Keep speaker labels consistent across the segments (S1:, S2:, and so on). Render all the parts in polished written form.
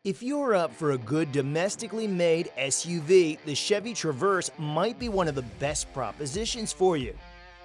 S1: If you're up for a good domestically made SUV, the Chevy Traverse might be one of the best propositions for you.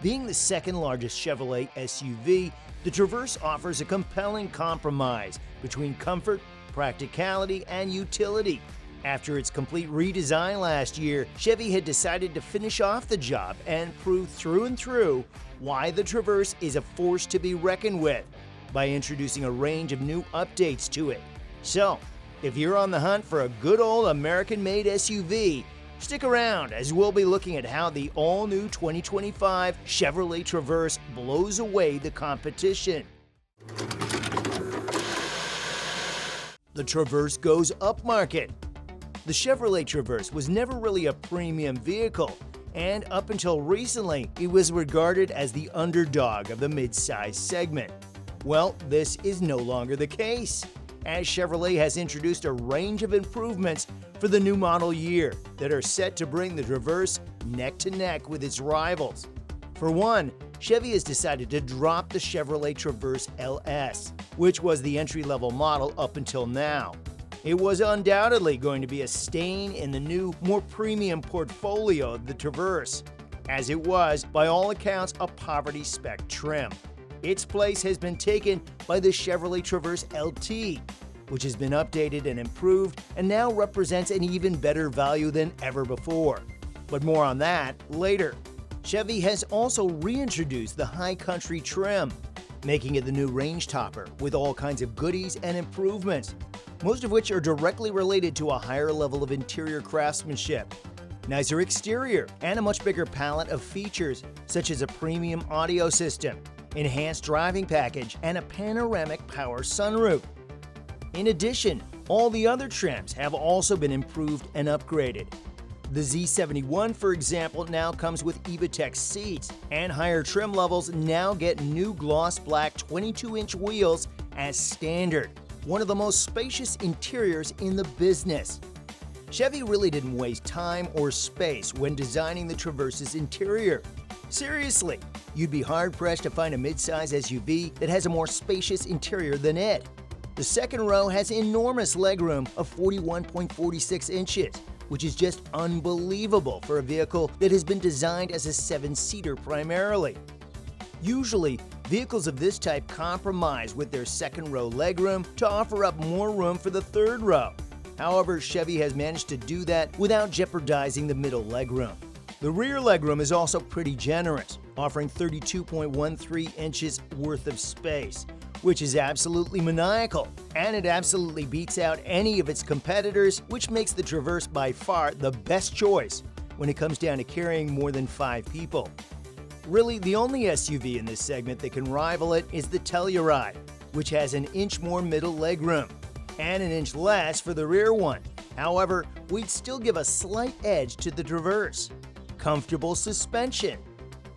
S1: Being the second largest Chevrolet SUV, the Traverse offers a compelling compromise between comfort, practicality, and utility. After its complete redesign last year, Chevy had decided to finish off the job and prove through and through why the Traverse is a force to be reckoned with by introducing a range of new updates to it. So, if you're on the hunt for a good old American-made SUV, stick around as we'll be looking at how the all-new 2025 Chevrolet Traverse blows away the competition. The Traverse goes upmarket. The Chevrolet Traverse was never really a premium vehicle, and up until recently, it was regarded as the underdog of the mid-size segment. Well, this is no longer the case, as Chevrolet has introduced a range of improvements for the new model year that are set to bring the Traverse neck to neck with its rivals. For one, Chevy has decided to drop the Chevrolet Traverse LS, which was the entry-level model up until now. It was undoubtedly going to be a stain in the new, more premium portfolio of the Traverse, as it was, by all accounts, a poverty spec trim. Its place has been taken by the Chevrolet Traverse LT, which has been updated and improved and now represents an even better value than ever before. But more on that later. Chevy has also reintroduced the High Country trim, making it the new range topper with all kinds of goodies and improvements, most of which are directly related to a higher level of interior craftsmanship, nicer exterior, and a much bigger palette of features such as a premium audio system, enhanced driving package, and a panoramic power sunroof. In addition, all the other trims have also been improved and upgraded. The Z71, for example, now comes with EVATEX seats, and higher trim levels now get new gloss black 22-inch wheels as standard, one of the most spacious interiors in the business. Chevy really didn't waste time or space when designing the Traverse's interior. Seriously, you'd be hard-pressed to find a midsize SUV that has a more spacious interior than it. The second row has enormous legroom of 41.46 inches, which is just unbelievable for a vehicle that has been designed as a 7-seater primarily. Usually, vehicles of this type compromise with their second row legroom to offer up more room for the third row. However, Chevy has managed to do that without jeopardizing the middle legroom. The rear legroom is also pretty generous, offering 32.13 inches worth of space, which is absolutely maniacal, and it absolutely beats out any of its competitors, which makes the Traverse by far the best choice when it comes down to carrying more than 5 people. Really, the only SUV in this segment that can rival it is the Telluride, which has an inch more middle legroom and an inch less for the rear one. However, we'd still give a slight edge to the Traverse. Comfortable suspension.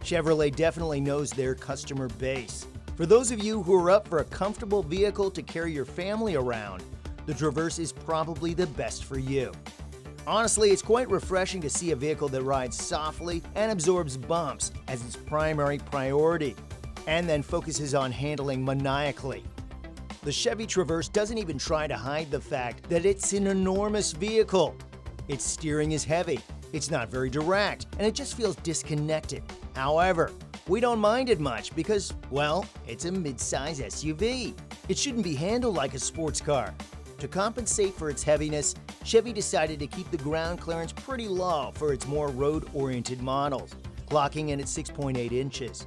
S1: Chevrolet definitely knows their customer base. For those of you who are up for a comfortable vehicle to carry your family around, the Traverse is probably the best for you. Honestly, it's quite refreshing to see a vehicle that rides softly and absorbs bumps as its primary priority, and then focuses on handling maniacally. The Chevy Traverse doesn't even try to hide the fact that it's an enormous vehicle. Its steering is heavy, it's not very direct, and it just feels disconnected. However, we don't mind it much because, well, it's a mid-size SUV. It shouldn't be handled like a sports car. To compensate for its heaviness, Chevy decided to keep the ground clearance pretty low for its more road-oriented models, clocking in at 6.8 inches.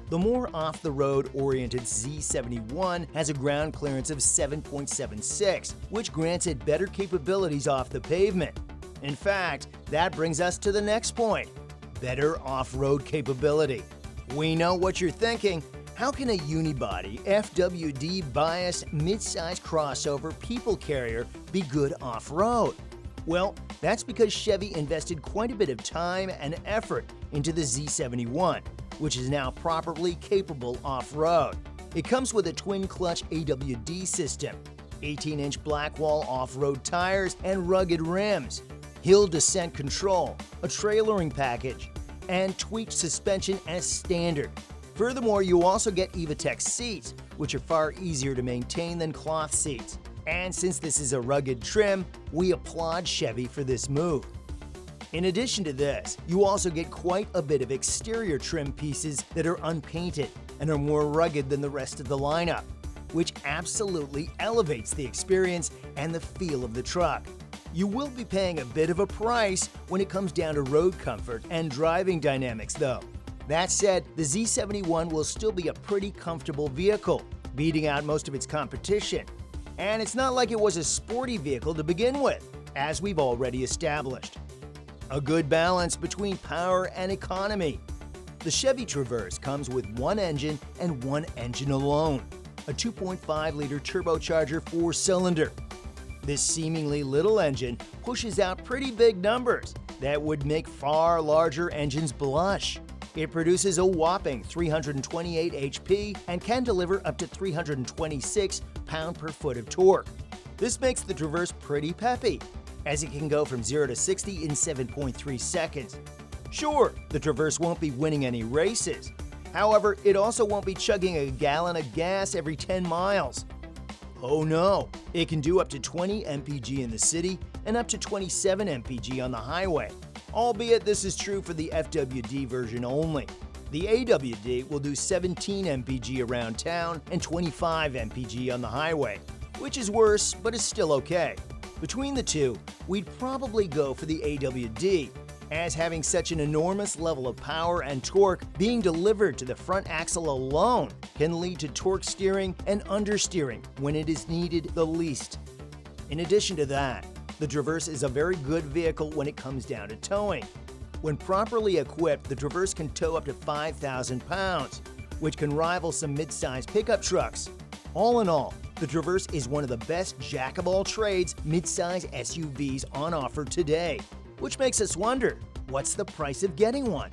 S1: The more off-the-road oriented Z71 has a ground clearance of 7.76, which grants it better capabilities off the pavement. In fact, that brings us to the next point: better off-road capability. We know what you're thinking. How can a unibody, FWD bias, mid-size crossover people carrier be good off-road? Well, that's because Chevy invested quite a bit of time and effort into the Z71, which is now properly capable off-road. It comes with a twin-clutch AWD system, 18-inch Blackwall off-road tires and rugged rims, hill descent control, a trailering package, and tweaked suspension as standard. Furthermore, you also get EVATEX seats, which are far easier to maintain than cloth seats. And since this is a rugged trim, we applaud Chevy for this move. In addition to this, you also get quite a bit of exterior trim pieces that are unpainted and are more rugged than the rest of the lineup, which absolutely elevates the experience and the feel of the truck. You will be paying a bit of a price when it comes down to road comfort and driving dynamics though. That said, the Z71 will still be a pretty comfortable vehicle, beating out most of its competition. And it's not like it was a sporty vehicle to begin with, as we've already established. A good balance between power and economy. The Chevy Traverse comes with one engine and one engine alone, a 2.5-liter turbocharger 4-cylinder. This seemingly little engine pushes out pretty big numbers that would make far larger engines blush. It produces a whopping 328 HP and can deliver up to 326 pound-per-foot of torque. This makes the Traverse pretty peppy, as it can go from 0 to 60 in 7.3 seconds. Sure, the Traverse won't be winning any races. However, it also won't be chugging a gallon of gas every 10 miles. Oh no, it can do up to 20 mpg in the city and up to 27 mpg on the highway, albeit this is true for the FWD version only. The AWD will do 17 mpg around town and 25 mpg on the highway, which is worse but is still okay. Between the two, we'd probably go for the AWD, as having such an enormous level of power and torque being delivered to the front axle alone can lead to torque steering and understeering when it is needed the least. In addition to that, the Traverse is a very good vehicle when it comes down to towing. When properly equipped, the Traverse can tow up to 5,000 pounds, which can rival some mid-size pickup trucks. All in all, the Traverse is one of the best jack-of-all-trades mid-size SUVs on offer today, which makes us wonder, what's the price of getting one?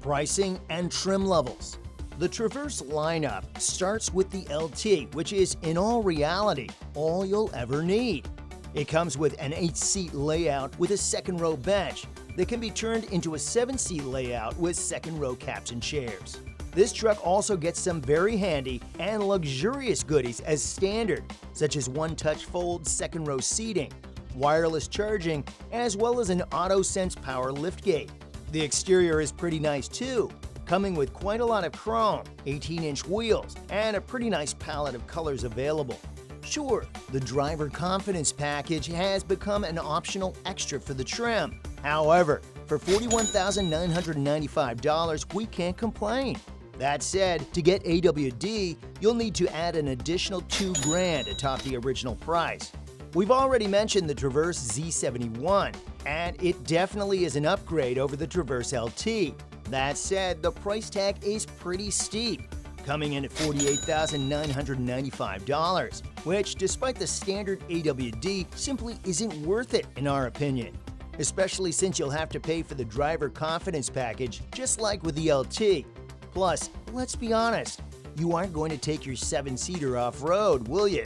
S1: Pricing and trim levels. The Traverse lineup starts with the LT, which is, in all reality, all you'll ever need. It comes with an 8-seat layout with a second-row bench that can be turned into a 7-seat layout with second-row captain chairs. This truck also gets some very handy and luxurious goodies as standard, such as one-touch fold second-row seating, wireless charging, as well as an AutoSense power liftgate. The exterior is pretty nice too, coming with quite a lot of chrome, 18-inch wheels, and a pretty nice palette of colors available. Sure, the driver confidence package has become an optional extra for the trim. However, for $41,995, we can't complain. That said, to get AWD, you'll need to add an additional $2,000 atop the original price. We've already mentioned the Traverse Z71, and it definitely is an upgrade over the Traverse LT. That said, the price tag is pretty steep, coming in at $48,995, which, despite the standard AWD, simply isn't worth it in our opinion, especially since you'll have to pay for the driver confidence package, just like with the LT. Plus, let's be honest, you aren't going to take your 7-seater off-road, will you?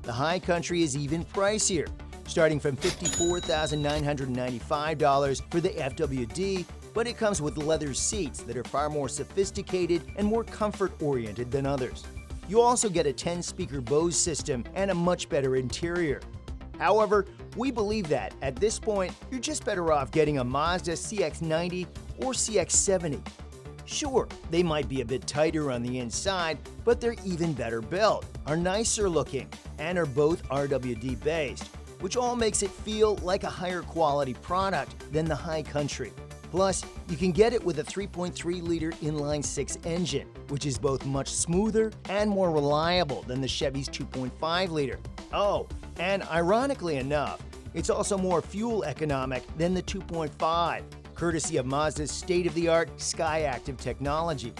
S1: The High Country is even pricier, starting from $54,995 for the FWD, but it comes with leather seats that are far more sophisticated and more comfort-oriented than others. You also get a 10-speaker Bose system and a much better interior. However, we believe that, at this point, you're just better off getting a Mazda CX-90 or CX-70. Sure, they might be a bit tighter on the inside, but they're even better built, are nicer looking, and are both RWD based, which all makes it feel like a higher quality product than the High Country. Plus, you can get it with a 3.3-liter inline-6 engine, which is both much smoother and more reliable than the Chevy's 2.5-liter. Oh, and ironically enough, it's also more fuel economic than the 2.5, courtesy of Mazda's state-of-the-art Skyactiv technology.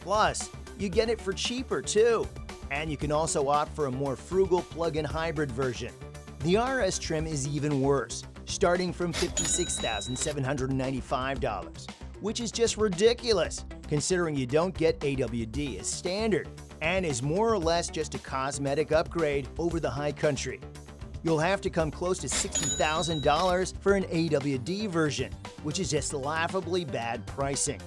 S1: Plus, you get it for cheaper too, and you can also opt for a more frugal plug-in hybrid version. The RS trim is even worse, starting from $56,795, which is just ridiculous, considering you don't get AWD as standard, and is more or less just a cosmetic upgrade over the High Country. You'll have to come close to $60,000 for an AWD version, which is just laughably bad pricing.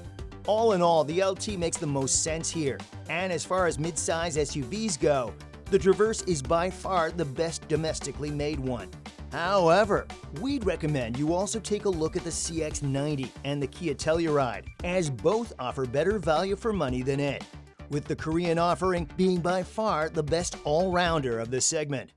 S1: All in all, the LT makes the most sense here, and as far as mid-size SUVs go, The Traverse is by far the best domestically made one. However, we'd recommend you also take a look at the CX-90 and the Kia Telluride, as both offer better value for money than it, with the Korean offering being by far the best all-rounder of the segment.